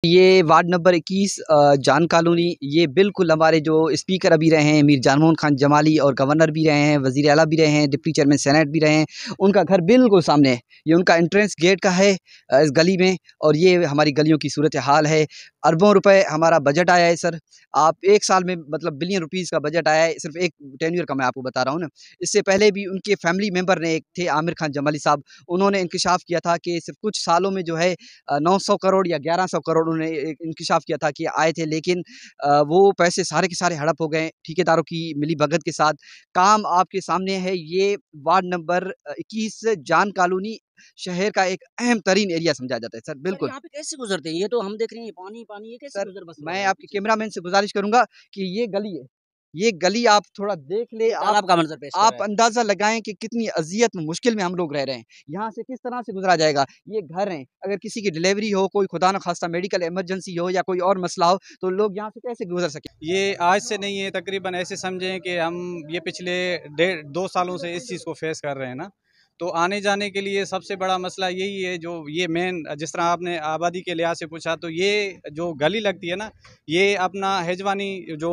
ये ward number 21 जान colony, ये बिल्कुल हमारे जो स्पीकर अभी रहे हैं मीर जानमोहन खान जमाली और गवर्नर भी रहे हैं, वज़ीर आला भी रहे हैं, डिप्टी चेयरमैन सेनेट भी रहे हैं, उनका घर बिल्कुल सामने है। ये उनका एंट्रेंस गेट का है इस गली में, और ये हमारी गलियों की सूरत हाल है। अरबों रुपए हमारा बजट आया है सर। आप 1 साल में मतलब बिलियन रुपीज़ का बजट आया है, सिर्फ़ एक टेन्योर का मैं आपको बता रहा हूँ ना। इससे पहले भी उनके फैमिली मेंबर ने एक थे आमिर खान जमाली साहब, उन्होंने इंकशाफ किया था कि सिर्फ़ कुछ सालों में जो है 900 करोड़ या 1100 करोड़ उन्होंने एक इंकशाफ किया था कि आए थे, लेकिन वो पैसे सारे के सारे हड़प हो गए ठेकेदारों की मिलीभगत के साथ। काम आपके सामने है, ये वार्ड नंबर 21 जान कॉलोनी शहर का एक अहम तरीन एरिया समझा जाता है सर, सर बिल्कुल। यहाँ पे कैसे गुजरते हैं? ये तो हम देख रहे हैं पानी पानी, ये कैसे सर, गुजर बसर हो मैं रहा है आपके पीछे? कैमरामैन से गुज़ारिश करूँगा कि ये गली है, ये गली आप थोड़ा देख ले, ये तालाब का मंजर पेश कर रहा आप है। अंदाज़ा लगाएँ कि कितनी अज़ियत मुश्किल में हम लोग रह रहे हैं। यहाँ से किस तरह से गुज़रा जाएगा? ये घर हैं, अगर किसी की डिलीवरी हो, कोई खुदा न ख़ास्ता मेडिकल इमरजेंसी हो या कोई और मसला हो, तो लोग यहाँ से कैसे गुज़र सकें? ये आज से नहीं है, तकरीबन ऐसे समझें कि हम ये पिछले 2 सालों से इस चीज़ को फेस कर रहे हैं ना। तो आने जाने के लिए सबसे बड़ा मसला यही है, जो ये मेन जिस तरह आपने आबादी के लिहाज से पूछा, तो ये जो गली लगती है ना, ये अपना हेजवानी जो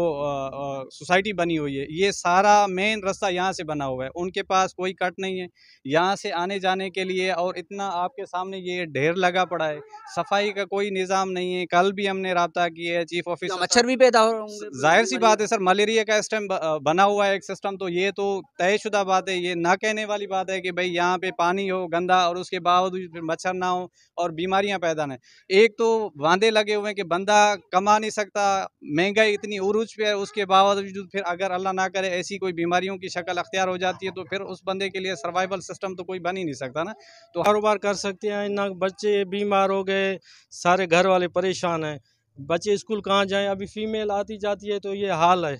सोसाइटी बनी हुई है, ये सारा मेन रास्ता यहाँ से बना हुआ है। उनके पास कोई कट नहीं है यहाँ से आने जाने के लिए, और इतना आपके सामने ये ढेर लगा पड़ा है, सफाई का कोई निज़ाम नहीं है। कल भी हमने राब्ता किया है चीफ यहाँ ऑफिसर मच्छर भी पैदा हो होंगे, जाहिर सी बीमारियाँ। बात है सर, मलेरिया का इस टाइम बना हुआ है एक सिस्टम, तो ये तो तयशुदा बात है, ये ना कहने वाली बात है कि भाई यहाँ पे पानी हो गंदा और उसके बावजूद फिर मच्छर ना हो और बीमारियां पैदा ना। एक तो वादे लगे हुए हैं कि बंदा कमा नहीं सकता, महंगाई इतनी उरूज पे है, उसके बावजूद फिर अगर अल्लाह ना करे ऐसी कोई बीमारियों की शक्ल अख्तियार हो जाती है, तो फिर उस बंदे के लिए सर्वाइवल सिस्टम तो कोई बन ही नहीं सकता ना। तो कारोबार कर सकते हैं ना, बच्चे बीमार हो गए, सारे घर वाले परेशान हैं, बच्चे स्कूल कहाँ जाएं, अभी फीमेल आती जाती है तो ये हाल है।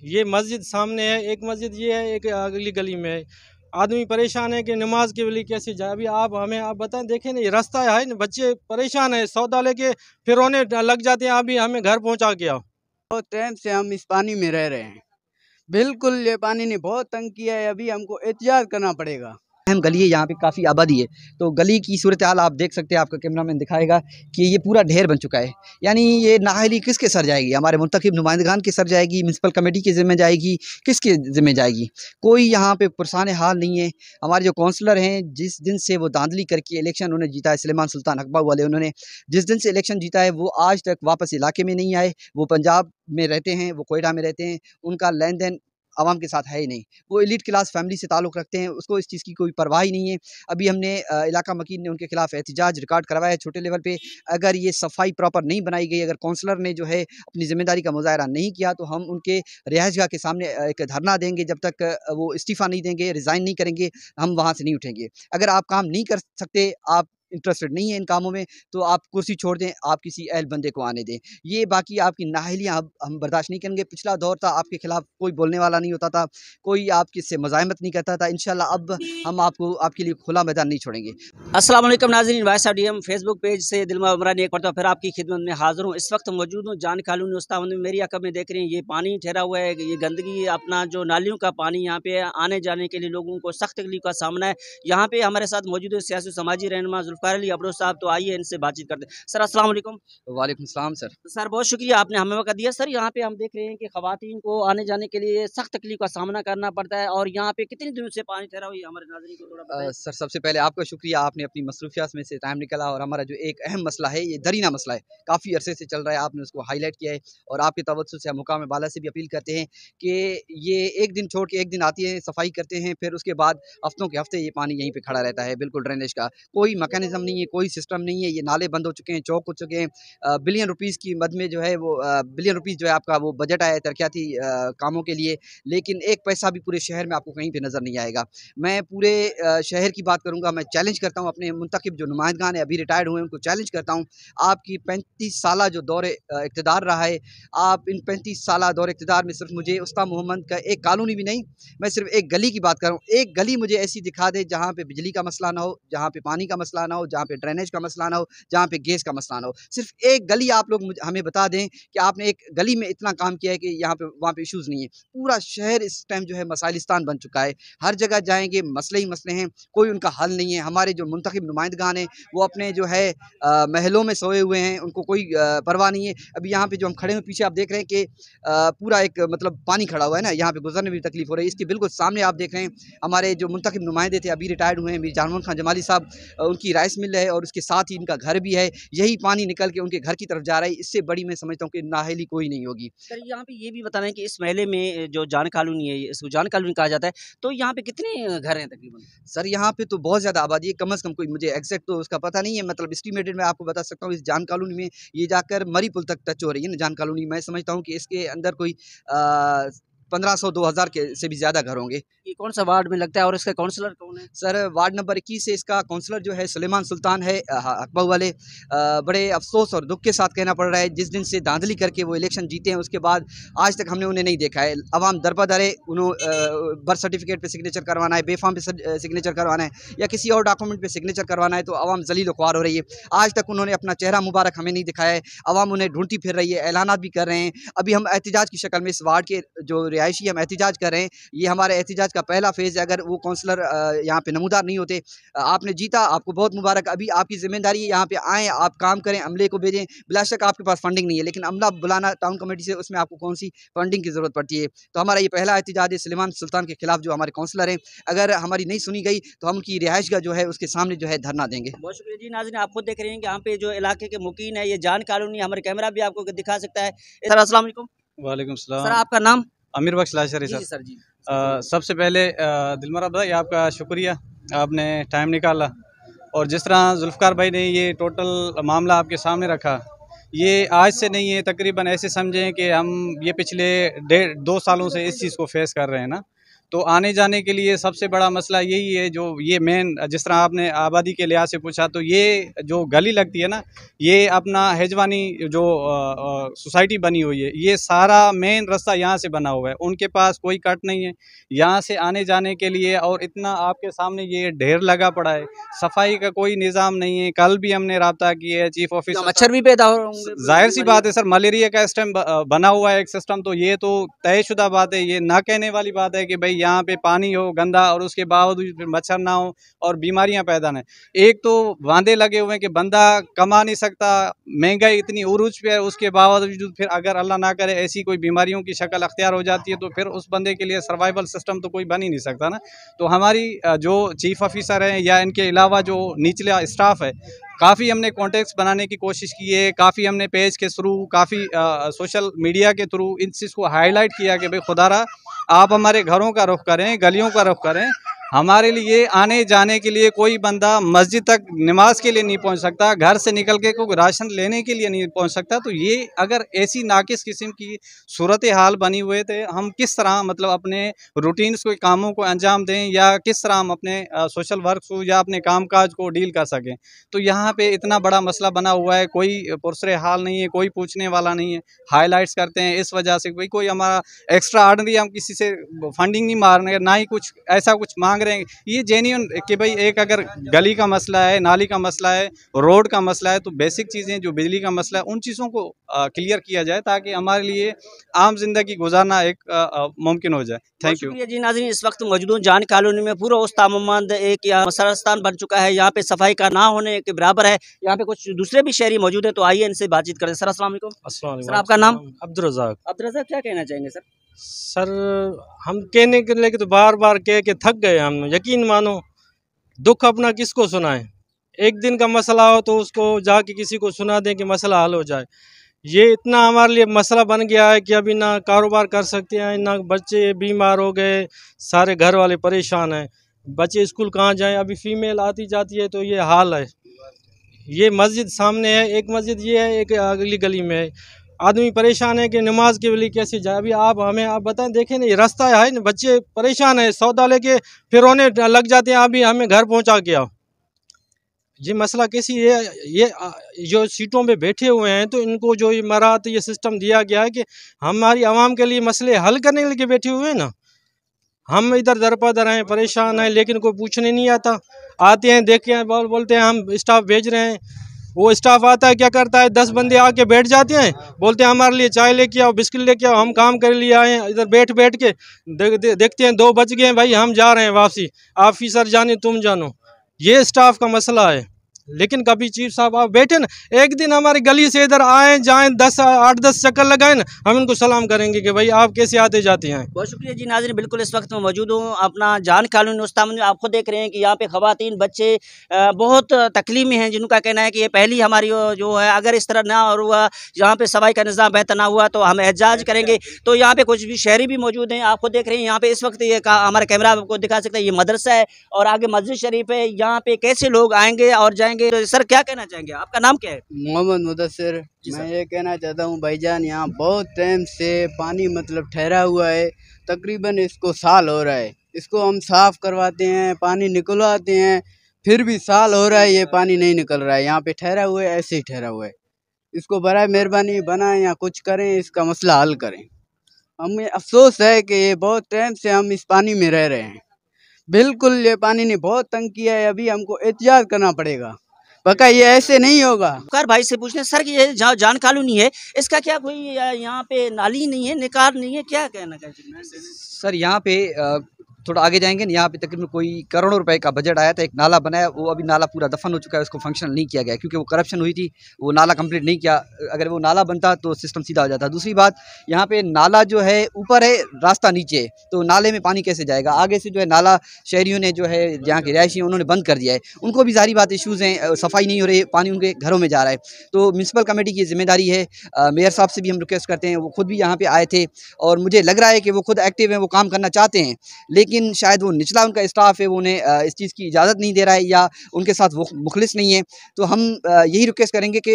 ये मस्जिद सामने है, एक मस्जिद ये है, एक अगली गली में है। आदमी परेशान है कि नमाज के लिए कैसे जाए। अभी आप बताएं, देखें ना, ये रास्ता है ना, बच्चे परेशान है, सौदा लेके फिर रोने लग जाते हैं, अभी हमें घर पहुंचा के आओ। बहुत टाइम से हम इस पानी में रह रहे हैं। बिल्कुल ये पानी ने बहुत तंग किया है, अभी हमको एहतियात करना पड़ेगा। अहम गली है, यहाँ पे काफ़ी आबादी है, तो गली की सूरत हाल आप देख सकते हैं, आपका कैमरामैन दिखाएगा कि ये पूरा ढेर बन चुका है। यानी ये नाअहली किसके सर जाएगी? हमारे मुंतखब नुमाइंदगान के सर जाएगी, म्युनिसिपल कमेटी के ज़िम्मे जाएगी, किसके ज़िम्मे जाएगी? कोई यहाँ पे पुरसान हाल नहीं है। हमारे जो काउंसलर हैं, जिस दिन से वो धांधली करके इलेक्शन उन्होंने जीता है, सुलेमान सुल्तान हकबा वाले, उन्होंने जिस दिन से इलेक्शन जीता है, वो आज तक वापस इलाके में नहीं आए। वो पंजाब में रहते हैं, वो कोयटा में रहते हैं, उनका लेन देन आवाम के साथ है ही नहीं। वो एलीट क्लास फैमिली से ताल्लुक़ रखते हैं, उसको इस चीज़ की कोई परवाह ही नहीं है। अभी हमने इलाका मकीन ने उनके खिलाफ एहतिजाज रिकॉर्ड करवाया है छोटे लेवल पे। अगर ये सफाई प्रॉपर नहीं बनाई गई, अगर काउंसलर ने जो है अपनी ज़िम्मेदारी का मुज़ाहरा नहीं किया, तो हम उनके रिहाइशगाह के सामने एक धरना देंगे। जब तक वो इस्तीफ़ा नहीं देंगे, रिज़ाइन नहीं करेंगे, हम वहाँ से नहीं उठेंगे। अगर आप काम नहीं कर सकते, आप इंटरेस्टेड नहीं है इन कामों में, तो आप कुर्सी छोड़ दें, आप किसी अहल बंदे को आने दें। ये बाकी आपकी नाअहलियाँ अब हम बर्दाश्त नहीं करेंगे। पिछला दौर था, आपके खिलाफ कोई बोलने वाला नहीं होता था, कोई आपकी से मज़ाहमत नहीं करता था। इंशाअल्लाह अब हम आपको आपके लिए खुला मैदान नहीं छोड़ेंगे। अस्सलाम वालेकुम नाज़रीन, YSRDM फेसबुक पेज से दिलमा उमरा ने एक बार फिर आपकी खिदमत में हाज़िर हूँ। इस वक्त मौजूद हूँ जान कॉलोनी उस्ताद मेरी अकब में। देख रहे हैं ये पानी ठहरा हुआ है, ये गंदगी, अपना जो नालियों का पानी यहाँ पे आने जाने के लिए लोगों को सख्त तकलीफ का सामना है। यहाँ पे हमारे साथ मौजूद है सियासी समाजी रहनुमा जुल्फ़िकार अली अब्रो साहब, तो आइए इनसे बातचीत करते हैं। सर अस्सलाम वालेकुम। वालेकुम सलाम सर। सर बहुत शुक्रिया, आपने हमें वक़्त दिया। सर यहाँ पे हम देख रहे हैं कि ख़वातीन को आने जाने के लिए सख्त तकलीफ का सामना करना पड़ता है, और यहाँ पे कितने दिनों से पानी ठहरा हुआ है, हमारे नाज़रीन को थोड़ा बताएं। सर, सबसे पहले आपका शुक्रिया, आपने अपनी मसरूफियात में से टाइम निकाला, और हमारा जो एक अहम मसला है, ये दरीना मसला है, काफ़ी अरसे से चल रहा है, आपने उसको हाईलाइट किया है, और आपके तवज्जुह से हम मुकाम बाला से भी अपील करते हैं कि ये एक दिन छोड़ के एक दिन आती है, सफाई करते हैं, फिर उसके बाद हफ्तों के हफ्ते ये पानी यहीं पे खड़ा रहता है, बिल्कुल ड्रेनेज का कोई मैकेनिज्म नहीं है, कोई सिस्टम नहीं है। ये नाले बंद हो चुके हैं, चौक हो चुके हैं। बिलियन रुपीज़ की मद में जो है वो बिलियन रुपीज़ जो है आपका वो बजट आया है तरक्याती कामों के लिए, लेकिन एक पैसा भी पूरे शहर में आपको कहीं पे नज़र नहीं आएगा। मैं पूरे शहर की बात करूँगा, मैं चैलेंज करता हूँ अपने मुंतखब जो नुमाइंदगान है, अभी रिटायर्ड हुए हैं, उनको चैलेंज करता हूँ। आपकी 35 साला जो दौरे इक़्तिदार रहा है, आप इन 35 साला दौरे इक़्तिदार में सिर्फ मुझे उस्ताद मोहम्मद का एक कॉलोनी भी नहीं, मैं सिर्फ एक गली की बात कर रहा हूँ। एक गली मुझे ऐसी दिखा दें जहाँ पे बिजली का मसला ना हो, जहाँ पे पानी का मसला ना हो, जहाँ पे ड्रेनेज का मसला ना हो, जहाँ पे गैस का मसला ना हो। सिर्फ एक गली आप लोग हमें बता दें कि आपने एक गली में इतना काम किया है कि यहाँ पे वहाँ पे इश्यूज़ नहीं है। पूरा शहर इस टाइम जो है मसाइलिस्तान बन चुका है। हर जगह जाएँगे मसले ही मसले हैं, कोई उनका हल नहीं है। हमारे जो मुंतखब नुमाइंदगान हैं वो अपने जो है महलों में सोए हुए हैं, उनको कोई परवाह नहीं है। अभी यहाँ पे जो हम खड़े हैं पीछे आप देख रहे हैं कि पूरा एक मतलब पानी खड़ा हुआ है ना, यहाँ पे गुजरने में भी तकलीफ हो रही है। इसके बिल्कुल सामने आप देख रहे हैं हमारे जो मुंतखब नुमाइंदे थे, अभी रिटायर्ड हुए हैं, मीर जानवर खान जमाली साहब, उनकी राइस मिल है और उसके साथ ही इनका घर भी है। यही पानी निकल के उनके घर की तरफ जा रहा है। इससे बड़ी मैं समझता हूँ कि नाअहली कोई नहीं होगी। सर यहाँ पे ये भी बताना है कि इस महल्ले में जो जान कॉलोनी है, इसको जान कॉलोनी कहा जाता है, तो यहाँ पे कितने घर हैं तकरीबन? सर यहाँ पे तो बहुत ज़्यादा आबादी है, कम से कम कोई मुझे एग्जैक्ट तो उसका पता नहीं है, मतलब एस्टिमेटेड मैं आपको बता सकता हूँ। इस जान कॉलोनी में ये जाकर मरी पुल तक टच हो रही है ना जान कॉलोनी। मैं समझता हूँ कि इसके अंदर कोई 1500-2000 के से भी ज़्यादा घर होंगे। ये कौन सा वार्ड में लगता है और इसका काउंसलर कौन है? सर वार्ड नंबर 21 से इसका काउंसलर जो है सुलेमान सुल्तान है हकबा वाले। बड़े अफसोस और दुख के साथ कहना पड़ रहा है, जिस दिन से धांधली करके वो इलेक्शन जीते हैं उसके बाद आज तक हमने उन्हें नहीं देखा है। अवाम दरबदर है, उन्होंने बर्थ सर्टिफिकेट पे सिग्नेचर करवाना है, बेफाम पे सिग्नेचर करवाना है या किसी और डॉक्यूमेंट पे सिग्नेचर करवाना है, तो अवाम जलील ख्वार हो रही है। आज तक उन्होंने अपना चेहरा मुबारक हमें नहीं दिखाया है। अवाम उन्हें ढूंढती फिर रही है, ऐलानात भी कर रहे हैं। अभी हम एहतिजाज की शक्ल में इस वार्ड के जो रिहायशी हम एहतिजाज कर रहे हैं, ये हमारे एहतिजाज का पहला फेज़ है। अगर वो काउंसलर यहाँ पे नमूदार नहीं होते, आपने जीता, आपको बहुत मुबारक। अभी आपकी जिम्मेदारी है यहाँ पे आएँ, आप काम करें, अमले को भेजें। बिलाशक आपके पास फंडिंग नहीं है, लेकिन अमला बुलाना टाउन कमेटी से, उसमें आपको कौन सी फंडिंग की ज़रूरत पड़ती है। तो हमारा ये पहला एहतिजाज है सुलेमान सुल्तान के खिलाफ, जो हमारे काउंसलर हैं। अगर हमारी नहीं सुनी गई तो हम उनकी रिहाइश का जो है उसके सामने जो है धरना देंगे। बहुत शुक्रिया जी। नाज़रीन, आप खुद देख रहे हैं कि यहाँ पे जो इलाके के मुकीन है, ये जान कॉलोनी, हमारे कैमरा भी आपको दिखा सकता है। सर अस्सलाम वालेकुम। वालेकुम सर सलाम। आपका नाम? अमीर बख्श लाशरी जी सर। जी सर जी। सबसे पहले दिलमरा भाई आपका शुक्रिया, आपने टाइम निकाला और जिस तरह जुल्फ़कार भाई ने ये टोटल मामला आपके सामने रखा, ये आज से नहीं है, तकरीबन ऐसे समझें कि हम ये पिछले 1.5-2 सालों से इस चीज़ को फेस कर रहे हैं ना। तो आने जाने के लिए सबसे बड़ा मसला यही है, जो ये मेन, जिस तरह आपने आबादी के लिहाज से पूछा, तो ये जो गली लगती है ना, ये अपना हेजवानी जो सोसाइटी बनी हुई है, ये सारा मेन रास्ता यहाँ से बना हुआ है। उनके पास कोई कट नहीं है यहाँ से आने जाने के लिए, और इतना आपके सामने ये ढेर लगा पड़ा है, सफाई का कोई निज़ाम नहीं है। कल भी हमने रब्ता किया है चीफ ऑफिसर, मच्छर भी पैदा हो होंगे। जाहिर सी बात है सर, मलेरिया का इस टाइम बना हुआ है एक सिस्टम, तो ये तो तयशुदा बात है, ये ना कहने वाली बात है कि भाई यहाँ पे पानी हो गंदा और उसके बावजूद फिर मच्छर ना हो और बीमारियां पैदा ना। एक तो वादे लगे हुए हैं कि बंदा कमा नहीं सकता, महंगाई इतनी उरूज पे है, उसके बावजूद फिर अगर अल्लाह ना करे ऐसी कोई बीमारियों की शक्ल अख्तियार हो जाती है, तो फिर उस बंदे के लिए सर्वाइवल सिस्टम तो कोई बन ही नहीं सकता ना। तो हमारी जो चीफ ऑफिसर हैं या इनके अलावा जो निचला स्टाफ है, काफ़ी हमने कॉन्टेक्ट्स बनाने की कोशिश की है, काफ़ी हमने पेज के थ्रू, काफ़ी सोशल मीडिया के थ्रू इन चीज़ को हाईलाइट किया कि भाई खुदारा आप हमारे घरों का रुख करें, गलियों का रुख करें। हमारे लिए आने जाने के लिए कोई बंदा मस्जिद तक नमाज के लिए नहीं पहुंच सकता, घर से निकल के कोई राशन लेने के लिए नहीं पहुंच सकता। तो ये अगर ऐसी नाकिस किस्म की सूरत हाल बनी हुए थे, हम किस तरह मतलब अपने रूटीन्स के कामों को अंजाम दें, या किस तरह हम अपने सोशल वर्क को या अपने कामकाज को डील कर सकें। तो यहाँ पे इतना बड़ा मसला बना हुआ है, कोई पुरसरे हाल नहीं है, कोई पूछने वाला नहीं है। हाईलाइट्स करते हैं इस वजह से, कोई हमारा एक्स्ट्रा ऑर्डिनरी हम किसी से फंडिंग नहीं मार रहे, ना ही कुछ ऐसा कुछ मांग रहे हैं। ये जेन्युइन कि भाई एक अगर गली का मसला है, नाली का मसला है, रोड का मसला है, तो बेसिक चीज़ें जो बिजली का मसला है, उन चीज़ों को क्लियर किया जाए ताकि हमारे लिए आम जिंदगी गुजारना एक मुमकिन हो जाए। थैंक यू जी। नाज़रीन, इस वक्त मौजूद हूँ जान कॉलोनी में। पूरा उस्तामंद एक यहाँ मसरस्तान बन चुका है, यहाँ पे सफाई का ना होने के बराबर है। यहाँ पे कुछ दूसरे भी शहरी मौजूद हैं, तो आइए इनसे बातचीत करें। सर अस्सलाम वालेकुम। सर आपका नाम? अब्दुल रज़ाक। अब्दुल रज़ाक, क्या कहना चाहेंगे सर? सर हम कहने के लिए तो बार बार कह के थक गए हम। यकीन मानो, दुख अपना किसको सुनाएं। एक दिन का मसला हो तो उसको जाके किसी को सुना दें कि मसला हल हो जाए। ये इतना हमारे लिए मसला बन गया है कि अभी ना कारोबार कर सकते हैं, ना बच्चे बीमार हो गए, सारे घर वाले परेशान हैं। बच्चे स्कूल कहाँ जाएं, अभी फीमेल आती जाती है तो ये हाल है। ये मस्जिद सामने है, एक मस्जिद ये है, एक अगली गली में है। आदमी परेशान है कि नमाज के लिए कैसे जाए। अभी आप बताएं, देखें ना, ये रास्ता है ना, बच्चे परेशान है, सौदा लेके फिर रोने लग जाते हैं, अभी हमें घर पहुंचा के आओ। ये मसला कैसी है? ये जो सीटों पे बैठे हुए हैं, तो इनको जो ये मरात ये सिस्टम दिया गया है कि हमारी आवाम के लिए मसले हल करने के लिए बैठे हुए हैं ना। हम इधर दर पर दर हैं, परेशान हैं, लेकिन कोई पूछने नहीं आता। आते हैं, देख के बोलते हैं हम स्टाफ भेज रहे हैं। वो स्टाफ आता है, क्या करता है, 10 बंदे आके बैठ जाते हैं, बोलते हैं हमारे लिए चाय लेके आओ, बिस्किट लेके आओ, हम काम कर लिए आए हैं। इधर बैठ के देखते हैं 2 बज गए हैं, भाई हम जा रहे हैं वापसी, ऑफिसर जाने तुम जानो। ये स्टाफ का मसला है। लेकिन कभी चीफ साहब आप बैठे ना, एक दिन हमारी गली से इधर आए जाएं, 8-10 चक्कर लगाए ना, हम इनको सलाम करेंगे कि भाई आप कैसे आते जाते हैं। बहुत शुक्रिया जी। नाज़रीन, बिल्कुल इस वक्त मैं मौजूद हूँ अपना जान कानूनी नुस्खा में। आप खुद देख रहे हैं कि यहाँ पे ख़वातीन बच्चे बहुत तकलीफ में हैं, जिनका कहना है कि ये पहली हमारी जो है, अगर इस तरह ना और हुआ, यहाँ पे सफाई का निज़ाम बेहतर ना हुआ तो हम एहतजाज करेंगे। तो यहाँ पे कुछ भी शहरी भी मौजूद हैं, आप खुद देख रहे हैं। यहाँ पे इस वक्त ये हमारा कैमरा आपको दिखा सकता है, ये मदरसा है और आगे मस्जिद शरीफ है। यहाँ पे कैसे लोग आएंगे और जाएंगे, तो सर क्या कहना चाहेंगे? आपका नाम क्या है? मोहम्मद मुदस्सिर। मैं ये कहना चाहता हूँ भाईजान, यहाँ बहुत टाइम से पानी मतलब ठहरा हुआ है, तकरीबन इसको साल हो रहा है। इसको हम साफ़ करवाते हैं, पानी निकलवाते हैं, फिर भी साल हो रहा है ये पानी नहीं निकल रहा है। यहाँ पे ठहरा हुआ है, ऐसे ही ठहरा हुआ है। इसको बराए मेहरबानी बनाएं या कुछ करें, इसका मसला हल करें। हमें अफसोस है कि ये बहुत टाइम से हम इस पानी में रह रहे हैं। बिल्कुल ये पानी ने बहुत तंग किया है, अभी हमको एहतियात करना पड़ेगा, पक्का ये ऐसे नहीं होगा। कार भाई से पूछते हैं, सर कि ये जहाँ जान कानूनी है, इसका क्या कोई यहाँ पे नाली नहीं है, निकाल नहीं है, क्या कहना चाहिए? सर यहाँ पे थोड़ा आगे जाएंगे ना, यहाँ पे तकरीबन कोई करोड़ों रुपए का बजट आया था, एक नाला बनाया, वो अभी नाला पूरा दफन हो चुका है, उसको फंक्शनल नहीं किया गया क्योंकि वो करप्शन हुई थी, वो नाला कंप्लीट नहीं किया। अगर वो नाला बनता तो सिस्टम सीधा हो जाता। दूसरी बात, यहाँ पे नाला जो है ऊपर है, रास्ता नीचे है, तो नाले में पानी कैसे जाएगा? आगे से जो है नाला शहरियों ने जो है, जहाँ के रिहायशी उन्होंने बंद कर दिया है, उनको भी जारी बात इशूज़ हैं, सफाई नहीं हो रही, पानी उनके घरों में जा रहा है। तो म्यूनसिपल कमेटी की जिम्मेदारी है। मेयर साहब से भी हम रिक्वेस्ट करते हैं, वो खुद भी यहाँ पे आए थे और मुझे लग रहा है कि वो खुद एक्टिव हैं, वो काम करना चाहते हैं, लेकिन शायद वो निचला उनका स्टाफ है, वो उन्हें इस चीज़ की इजाज़त नहीं दे रहा है या उनके साथ वो मुखलिस नहीं है। तो हम यही रिक्वेस्ट करेंगे कि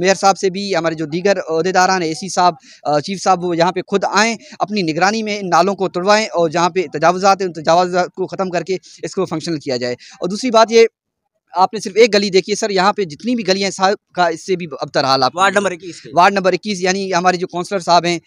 मेयर साहब से भी, हमारे जो दीगर अहदेदारान हैं, एसी साहब, चीफ साहब, वो यहाँ पे खुद आएँ, अपनी निगरानी में इन नालों को तुड़वाएँ और जहाँ पे तजावुज़ात हैं, उन तजावुज़ात को ख़त्म करके इसको फंक्शनल किया जाए। और दूसरी बात, ये आपने सिर्फ एक गली देखी है सर, यहाँ पे जितनी भी गलियाँ साहब का इससे भी अबतर हाल। आप वार्ड नंबर 21 वार्ड नंबर 21, यानी हमारे जो काउंसलर साहब हैं,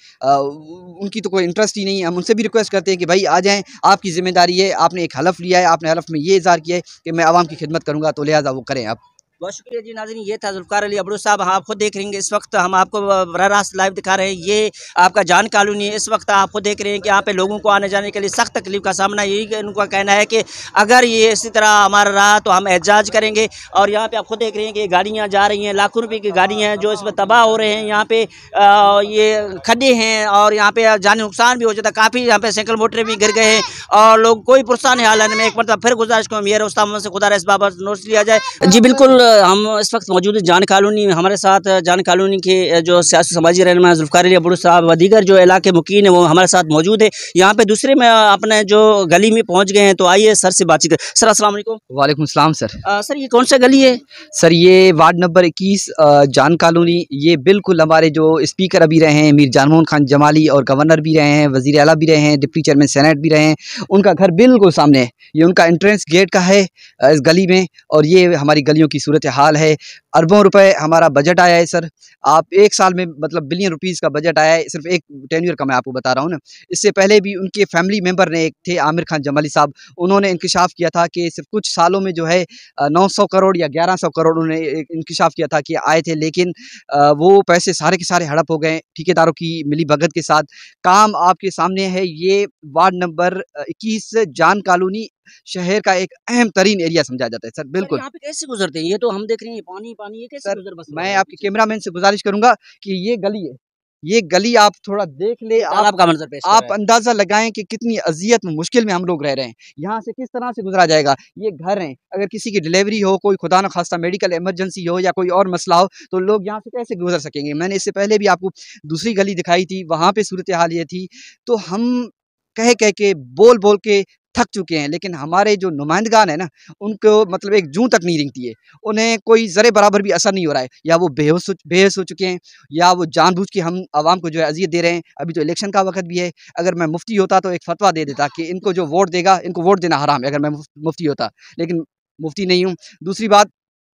उनकी तो कोई इंटरेस्ट ही नहीं है। हम उनसे भी रिक्वेस्ट करते हैं कि भाई आ जाएं, आपकी जिम्मेदारी है, आपने एक हलफ लिया है, आपने हलफ में ये इज़हार किया है कि मैं आवाम की खिदमत करूँगा, तो लिहाजा वो करें आप। बहुत शुक्रिया जी। नाज़रीन, ये था जुल्फ़िकार अली अबरू साहब। आप खुद देख रहे हैं, इस वक्त हम आपको बराह रास्त लाइव दिखा रहे हैं, ये आपका जान कानूनी है। इस वक्त आप खुद देख रहे हैं कि यहाँ पे लोगों को आने जाने के लिए सख्त तकलीफ का सामना, यही उनका कहना है कि अगर ये इसी तरह हमारा रहा तो हम एहतजाज करेंगे। और यहाँ पे आप खुद देख रहे हैं कि गाड़ियाँ जा रही हैं, लाखों रुपये की गाड़ियाँ हैं जो इसमें तबाह हो रहे हैं। यहाँ पे ये खड्डे हैं और यहाँ पे जानी नुकसान भी हो जाता है, काफ़ी यहाँ पे साइकिल मोटरें भी गिर गए हैं और लोग कोई पुरसान हाल में। एक मतलब फिर गुजारिश को मेयर उस्ताद से खुदा इस बाबत नोटिस लिया जाए। जी बिल्कुल, हम इस वक्त मौजूद है जान कानूनी। हमारे साथ जान कानूनी के जो सियासी समाजी रहनुमा जुल्फ़िकार अली अबरू साहब व दीगर जो इलाके मुकीन है वो हमारे साथ मौजूद है। यहाँ पे दूसरे में अपने जो गली में पहुँच गए हैं, तो आइए सर से बातचीत करें। सर अस्सलाम वालेकुम। वालेकुम सलाम सर। सर ये कौन सा गली है? सर ये वार्ड नंबर 21 जान कॉलोनी। ये बिल्कुल हमारे जो स्पीकर अभी रहे हैं मीर जानमोहन खान जमाली, और गवर्नर भी रहे हैं, वज़ीर आला भी रहे हैं, डिप्टी चेयरमैन सेनेट भी रहे हैं, उनका घर बिल्कुल सामने है। ये उनका एंट्रेंस गेट का है इस गली में, और ये हमारी गलियों की सूरत हाल है। अरबों रुपए हमारा बजट आया है सर। आप एक साल में मतलब बिलियन रुपीज़ का बजट आया है, सिर्फ एक टेन्योर का मैं आपको बता रहा हूँ ना। इससे पहले भी उनके फैमिली मेंबर ने एक थे, आमिर खान जमाली साहब, उन्होंने इंकशाफ किया था कि सिर्फ कुछ सालों में जो है 900 करोड़ या 1100 करोड़ उन्होंने इंकशाफ किया था कि आए थे, लेकिन वो पैसे सारे के सारे हड़प हो गए ठेकेदारों की मिली भगत के साथ। काम आपके सामने है। ये वार्ड नंबर 21 जान कॉलोनी शहर का एक अहम तरीन एरिया समझा जाता है सर। बिल्कुल यहाँ पे कैसे गुजरते हैं? ये तो हम देख रहे हैं पानी पानी, ये कैसे सर, गुजर? बस मैं आपके कैमरामैन से गुजारिश करूंगा कि ये गली है, ये गली आप थोड़ा देख ले, तालाब का मंजर पेश कर आप रहा है। अंदाजा लगाएं कि कितनी अजियत मुश्किल में हम लोग रह रहे हैं। यहाँ से किस तरह से गुजरा जाएगा? ये घर हैं, अगर किसी की डिलीवरी हो, कोई खुदा न खास्ता मेडिकल इमरजेंसी हो या कोई और मसला हो, तो लोग यहाँ से कैसे गुजर सकेंगे? मैंने इससे पहले भी आपको दूसरी गली दिखाई थी, वहाँ पे सूरत हाल ये थी। तो हम कह कह के बोल बोल के थक चुके हैं, लेकिन हमारे जो नुमाइंदगान है ना, उनको मतलब एक जूं तक नहीं रेंगती है, उन्हें कोई ज़रे बराबर भी असर नहीं हो रहा है। या वो बेहोश हो चुके हैं, या वो जानबूझ के हम आवाम को जो है अजियत दे रहे हैं। अभी तो इलेक्शन का वक्त भी है, अगर मैं मुफ्ती होता तो एक फतवा दे देता कि इनको जो वोट देगा, इनको वोट देना हराम है, अगर मैं मुफ्ती होता, लेकिन मुफ्ती नहीं हूँ। दूसरी बात,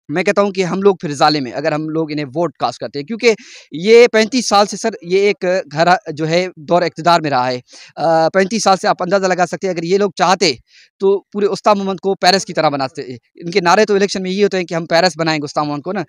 मैं कहता हूं कि हम लोग फिर ज़ालिम हैं अगर हम लोग इन्हें वोट कास्ट करते हैं, क्योंकि ये 35 साल से सर ये एक घर जो है दौर इक़्तिदार में रहा है। 35 साल से आप अंदाज़ा लगा सकते हैं, अगर ये लोग चाहते तो पूरे उस्ताद मोहम्मद को पेरिस की तरह बनाते। इनके नारे तो इलेक्शन में यही होते हैं कि हम पेरिस बनाएंगे उस्ताद मोहम्मद को ना,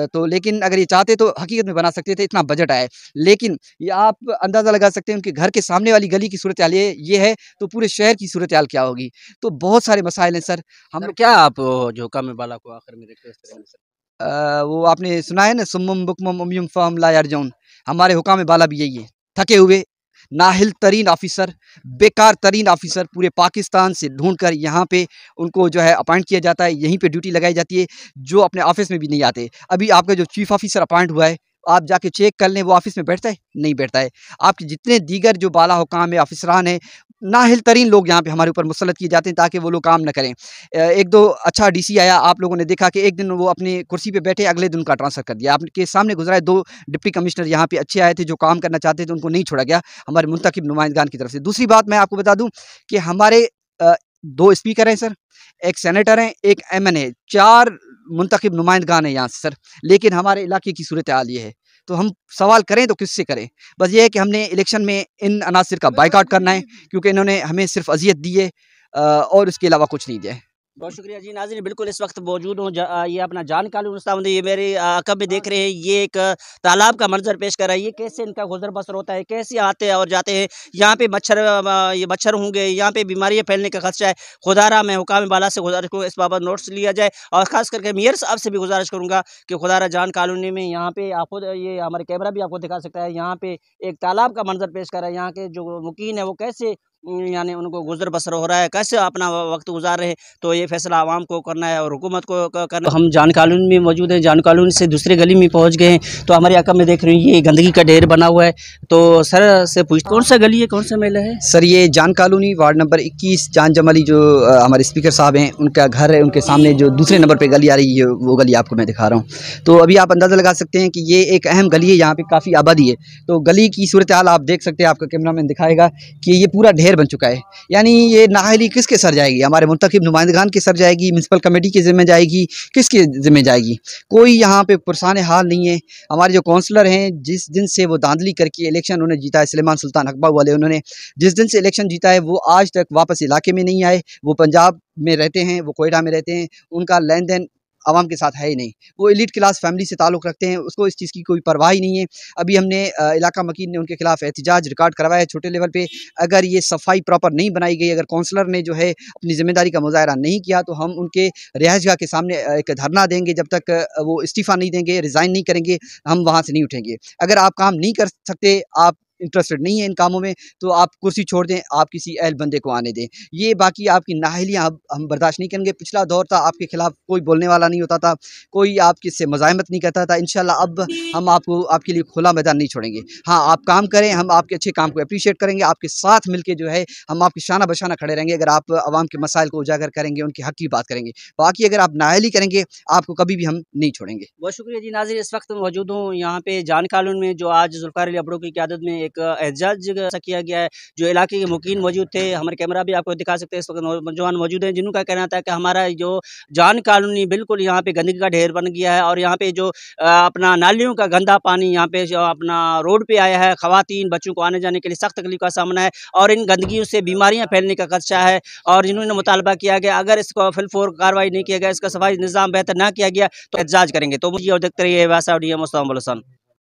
तो लेकिन अगर ये चाहते तो हकीकत में बना सकते थे, इतना बजट आया है। लेकिन ये आप अंदाज़ा लगा सकते हैं उनके घर के सामने वाली गली की सूरत हाल ये है, तो पूरे शहर की सूरत हाल क्या होगी। तो बहुत सारे मसाइल हैं सर। हम सर, क्या आप जो हुक्काम बाला को आखिर में देखते हैं इस तरह में, सर? वो आपने सुना है ना, सुम्मुम बुकमुम उम्युम फहम ला यरजऊन। हमारे हुकाम बाला भी यही है, थके हुए नाहिल तरीन ऑफिसर, बेकार तरीन ऑफिसर पूरे पाकिस्तान से ढूंढ कर यहाँ पे उनको जो है अपॉइंट किया जाता है, यहीं पे ड्यूटी लगाई जाती है, जो अपने ऑफिस में भी नहीं आते। अभी आपका जो चीफ ऑफिसर अपॉइंट हुआ है, आप जाके चेक कर लें, वो ऑफिस में बैठता है? नहीं बैठता है। आपके जितने दीगर जो बाला हुकाम है, ऑफिसरान हैं, नाहिल तरीन लोग यहाँ पे हमारे ऊपर मुसल्लत किए जाते हैं ताकि वो लोग काम न करें। एक दो अच्छा डीसी आया, आप लोगों ने देखा कि एक दिन वो अपनी कुर्सी पे बैठे, अगले दिन उनका ट्रांसफ़र कर दिया। आपके सामने गुजरा है, 2 डिप्टी कमिश्नर यहाँ पे अच्छे आए थे जो काम करना चाहते थे, उनको नहीं छोड़ा गया हमारे मुंतखब नुमाइंदगान की तरफ से। दूसरी बात मैं आपको बता दूँ कि हमारे 2 स्पीकर हैं सर, 1 सेनेटर हैं, 1 एमएन है, 4 मुंतखब नुमाइंदगान हैं यहाँ से सर। लेकिन हमारे इलाके की सूरत हाल ये है, तो हम सवाल करें तो किससे करें? बस ये है कि हमने इलेक्शन में इन अनासिर का बायकॉट करना है, क्योंकि इन्होंने हमें सिर्फ अजियत दी है और इसके अलावा कुछ नहीं दिया है। बहुत शुक्रिया जी। नाज़रीन, बिल्कुल इस वक्त मौजूद हूँ ये अपना जान कालू उस्ताद, ये मेरे कब में देख रहे हैं, ये एक तालाब का मंजर पेश कर रहा है। ये कैसे इनका गुजर बसर होता है, कैसे आते हैं और जाते हैं। यहाँ पे ये मच्छर होंगे, यहाँ पे बीमारियाँ फैलने का खदशा है। खुदारा मैं हुकाम बाला से गुजारिश करूँ इस बाबत नोट्स लिया जाए, और ख़ास करके मेयर साहब से भी गुजारिश करूँगा कि खुदारा जान कॉलोनी में यहाँ पे आप खुद, ये हमारे कैमरा भी आपको दिखा सकता है, यहाँ पे एक तालाब का मंजर पेश कर रहा है। यहाँ के जो मुकीन है वो कैसे यानी उनको गुजर बसर हो रहा है, कैसे अपना वक्त गुजार रहे हैं। तो ये फैसला आवाम को करना है और हुकूमत को करना। तो हम जान कॉलोनी में मौजूद हैं, जान कॉलोनी से दूसरी गली में पहुंच गए हैं। तो हमारे अकब में देख रहे हैं ये गंदगी का ढेर बना हुआ है। तो सर से पूछ, कौन सा गली है, कौन सा मेला है? सर ये जान कॉलोनी वार्ड नंबर 21, जान जमाली जो हमारे स्पीकर साहब हैं उनका घर है, उनके सामने जो दूसरे नंबर पे गली आ रही है वो गली आपको मैं दिखा रहा हूँ। तो अभी आप अंदाज़ा लगा सकते हैं कि ये एक अहम गली है, यहाँ पे काफ़ी आबादी है। तो गली की सूरत हाल आप देख सकते हैं, आपका कैमरा मैन दिखाएगा कि ये पूरा ढेर बन चुका है। यानी ये नाअहली किसके सर जाएगी? हमारे मुंतखब नुमाइंदगान के सर जाएगी, म्युनिसिपल कमेटी के ज़िम्मे जाएगी, किसके ज़िम्मे जाएगी? कोई यहाँ पे पुरसान हाल नहीं है। हमारे जो काउंसलर हैं, जिस दिन से वो धांधली करके इलेक्शन उन्होंने जीता है, सुलेमान सुल्तान हकबा वाले, उन्होंने जिस दिन से इलेक्शन जीता है वो आज तक वापस इलाके में नहीं आए। वो पंजाब में रहते हैं, वो कोयटा में रहते हैं, उनका लेन देन आवाम के साथ है ही नहीं। वो एलीट क्लास फैमिली से ताल्लुक़ रखते हैं, उसको इस चीज़ की कोई परवाह ही नहीं है। अभी हमने इलाका मकीन ने उनके खिलाफ एहतिजाज रिकॉर्ड करवाया है छोटे लेवल पे। अगर ये सफाई प्रॉपर नहीं बनाई गई, अगर काउंसलर ने जो है अपनी ज़िम्मेदारी का मुज़ाहरा नहीं किया, तो हम उनके रिहाइशगाह के सामने एक धरना देंगे। जब तक वो इस्तीफ़ा नहीं देंगे, रिज़ाइन नहीं करेंगे, हम वहाँ से नहीं उठेंगे। अगर आप काम नहीं कर सकते, आप इंटरेस्टेड नहीं है इन कामों में, तो आप कुर्सी छोड़ दें, आप किसी अहल बंदे को आने दें। ये बाकी आपकी नाअहलियाँ अब हम बर्दाश्त नहीं करेंगे। पिछला दौर था, आपके खिलाफ कोई बोलने वाला नहीं होता था, कोई आपके से मज़ाहमत नहीं करता था। इंशाल्लाह अब हम आपको आपके लिए खुला मैदान नहीं छोड़ेंगे। हाँ, आप काम करें, हम आपके अच्छे काम को अप्रिशिएट करेंगे, आपके साथ मिलके जो है हम आपकी शाना बशाना खड़े रहेंगे। अगर आप आवाम के मसाइल को उजागर करेंगे, उनके हक़ की बात करेंगे। बाकी अगर आप नाअहली करेंगे, आपको कभी भी हम नहीं छोड़ेंगे। बहुत शुक्रिया जी। नाज़रीन, इस वक्त मौजूद हूँ यहाँ पे जान कॉलोनी में, जो आज जुल्फ़िकार अली अब्रो की क़यादत में एक एहतजाज किया गया है। जो इलाके के मुकीन मौजूद थे, हमारे कैमरा भी आपको दिखा सकते हैं, इस वक्त नौजवान मौजूद हैं जिनका कहना था कि हमारा जो जान कॉलोनी बिल्कुल यहाँ पे गंदगी का ढेर बन गया है, और यहाँ पे जो अपना नालियों का गंदा पानी यहाँ पे जो अपना रोड पे आया है, ख़वातीन बच्चों को आने जाने के लिए सख्त तकलीफ का सामना है, और इन गंदगियों से बीमारियाँ फैलने का खदशा है। और जिन्होंने मुतालबा किया गया, अगर इसको फिलफोर कार्रवाई नहीं किया गया, इसका सफाई निज़ाम बेहतर ना किया गया, तो एहतजाज करेंगे। तो मुझे और देखते रहिए वासा।